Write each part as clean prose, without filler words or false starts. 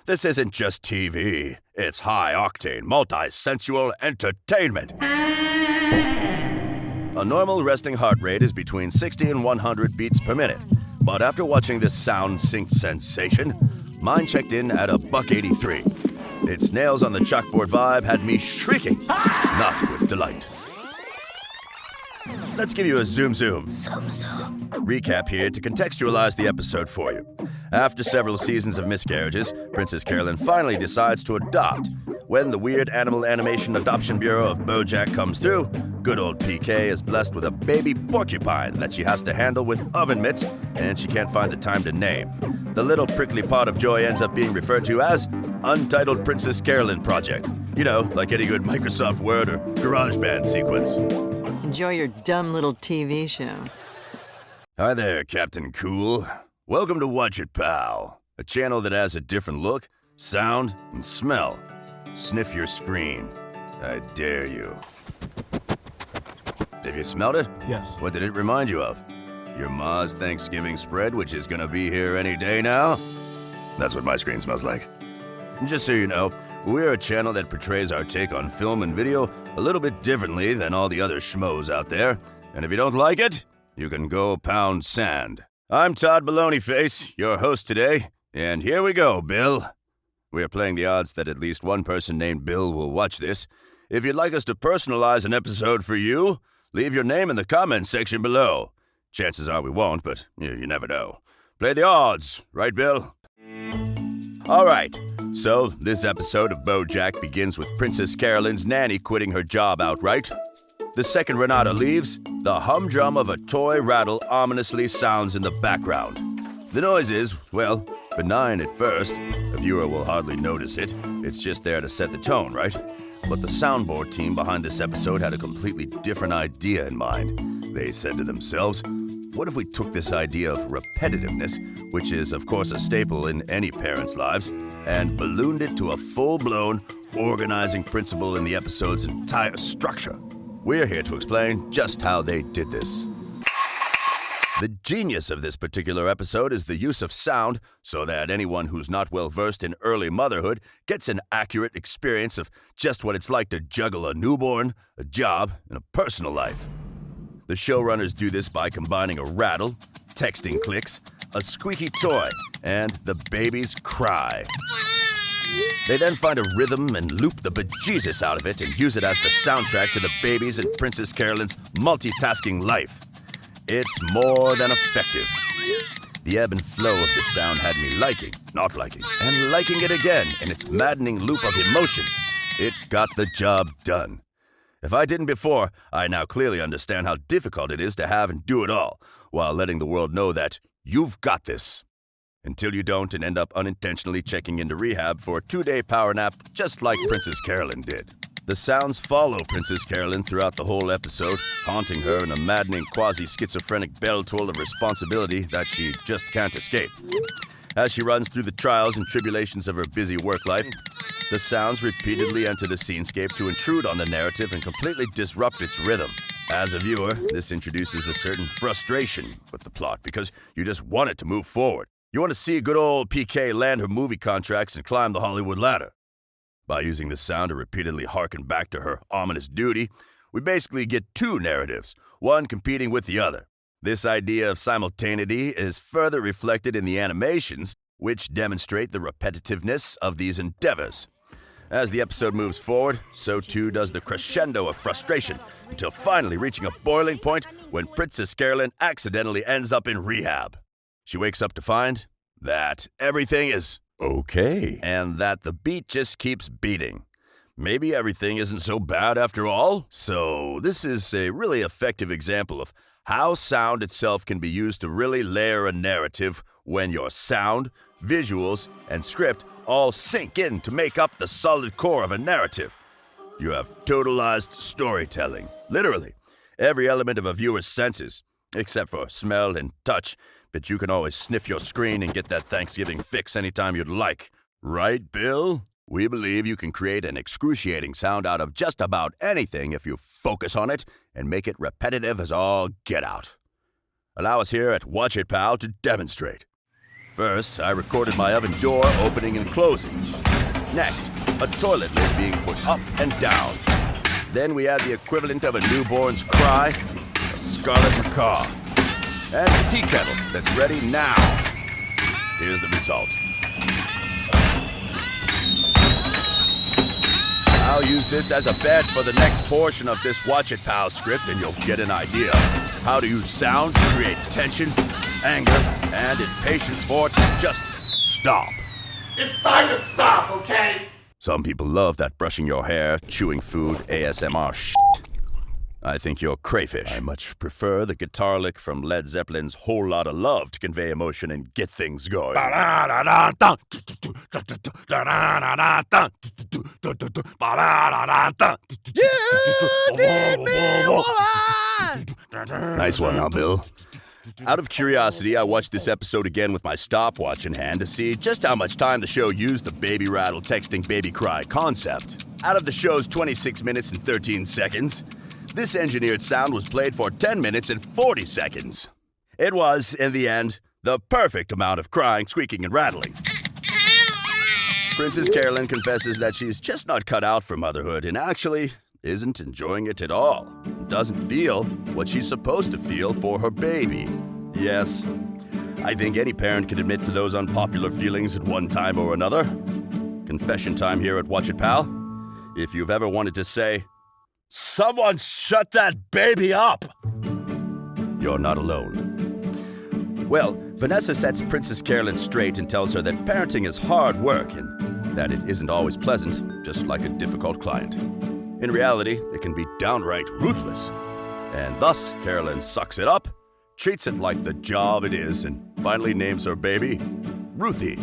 This isn't just TV. It's high-octane, multi-sensual entertainment. A normal resting heart rate is between 60 and 100 beats per minute. But after watching this sound-synced sensation, mine checked in at $1.83. Its nails on the chalkboard vibe had me shrieking, not with delight. Let's give you a zoom. Recap here to contextualize the episode for you. After several seasons of miscarriages, Princess Carolyn finally decides to adopt. When the weird animal animation adoption bureau of BoJack comes through, good old PK is blessed with a baby porcupine that she has to handle with oven mitts, and she can't find the time to name. The little prickly pot of joy ends up being referred to as Untitled Princess Carolyn Project. You know, like any good Microsoft Word or GarageBand sequence. Enjoy your dumb little TV show. Hi there, Captain Cool. Welcome to Watch It, Pal, a channel that has a different look, sound, and smell. Sniff your screen. I dare you. Have you smelled it? Yes. What did it remind you of? Your ma's Thanksgiving spread, which is gonna be here any day now? That's what my screen smells like. And just so you know, we're a channel that portrays our take on film and video a little bit differently than all the other schmoes out there. And if you don't like it, you can go pound sand. I'm Todd Baloneyface, your host today, and here we go, Bill. We are playing the odds that at least one person named Bill will watch this. If you'd like us to personalize an episode for you, leave your name in the comments section below. Chances are we won't, but you never know. Play the odds, right, Bill? All right, so this episode of BoJack begins with Princess Carolyn's nanny quitting her job outright. The second Renata leaves, the humdrum of a toy rattle ominously sounds in the background. The noise is, well, benign at first. A viewer will hardly notice it. It's just there to set the tone, right? But the soundboard team behind this episode had a completely different idea in mind. They said to themselves, what if we took this idea of repetitiveness, which is of course a staple in any parent's lives, and ballooned it to a full-blown organizing principle in the episode's entire structure? We're here to explain just how they did this. The genius of this particular episode is the use of sound so that anyone who's not well versed in early motherhood gets an accurate experience of just what it's like to juggle a newborn, a job, and a personal life. The showrunners do this by combining a rattle, texting clicks, a squeaky toy, and the baby's cry. They then find a rhythm and loop the bejesus out of it and use it as the soundtrack to the baby's and Princess Carolyn's multitasking life. It's more than effective. The ebb and flow of the sound had me liking, not liking, and liking it again in its maddening loop of emotion. It got the job done. If I didn't before, I now clearly understand how difficult it is to have and do it all, while letting the world know that you've got this. Until you don't and end up unintentionally checking into rehab for a 2-day power nap just like Princess Carolyn did. The sounds follow Princess Carolyn throughout the whole episode, haunting her in a maddening quasi-schizophrenic bell toll of responsibility that she just can't escape. As she runs through the trials and tribulations of her busy work life, the sounds repeatedly enter the scenescape to intrude on the narrative and completely disrupt its rhythm. As a viewer, this introduces a certain frustration with the plot because you just want it to move forward. You want to see good old PK land her movie contracts and climb the Hollywood ladder. By using the sound to repeatedly harken back to her ominous duty, we basically get two narratives, one competing with the other. This idea of simultaneity is further reflected in the animations, which demonstrate the repetitiveness of these endeavors. As the episode moves forward, so too does the crescendo of frustration, until finally reaching a boiling point when Princess Carolyn accidentally ends up in rehab. She wakes up to find that everything is okay, and that the beat just keeps beating. Maybe everything isn't so bad after all? So this is a really effective example of how sound itself can be used to really layer a narrative when your sound, visuals, and script all sink in to make up the solid core of a narrative. You have totalized storytelling, literally. Every element of a viewer's senses, except for smell and touch, but you can always sniff your screen and get that Thanksgiving fix anytime you'd like. Right, Bill? We believe you can create an excruciating sound out of just about anything if you focus on it and make it repetitive as all get out. Allow us here at Watch It, Pal to demonstrate. First, I recorded my oven door opening and closing. Next, a toilet lid being put up and down. Then we add the equivalent of a newborn's cry, a scarlet macaw, and a tea kettle that's ready now. Here's the result. I'll use this as a bed for the next portion of this Watch It Pal script, and you'll get an idea how to use sound to create tension, anger, and impatience for it to just stop. It's time to stop, okay? Some people love that brushing your hair, chewing food, ASMR shit. I think you're crayfish. I much prefer the guitar lick from Led Zeppelin's Whole Lotta Love to convey emotion and get things going. Nice one now, Bill. Out of curiosity, I watched this episode again with my stopwatch in hand to see just how much time the show used the baby rattle texting baby cry concept. Out of the show's 26 minutes and 13 seconds, this engineered sound was played for 10 minutes and 40 seconds. It was, in the end, the perfect amount of crying, squeaking, and rattling. Princess Carolyn confesses that she's just not cut out for motherhood and actually isn't enjoying it at all. Doesn't feel what she's supposed to feel for her baby. Yes, I think any parent can admit to those unpopular feelings at one time or another. Confession time here at Watch It Pal. If you've ever wanted to say, "Someone shut that baby up!" you're not alone. Well, Vanessa sets Princess Carolyn straight and tells her that parenting is hard work and that it isn't always pleasant, just like a difficult client. In reality, it can be downright ruthless. And thus, Carolyn sucks it up, treats it like the job it is, and finally names her baby Ruthie.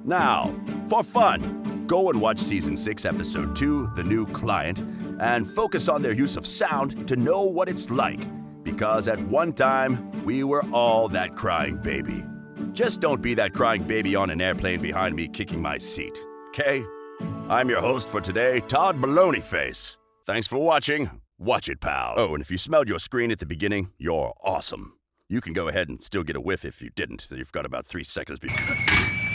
Now, for fun, go and watch Season 6, Episode 2, The New Client, and focus on their use of sound to know what it's like. Because at one time, we were all that crying baby. Just don't be that crying baby on an airplane behind me kicking my seat, okay? I'm your host for today, Todd Baloneyface. Thanks for watching. Watch It, pal. Oh, and if you smelled your screen at the beginning, you're awesome. You can go ahead and still get a whiff if you didn't. You've got about 3 seconds before...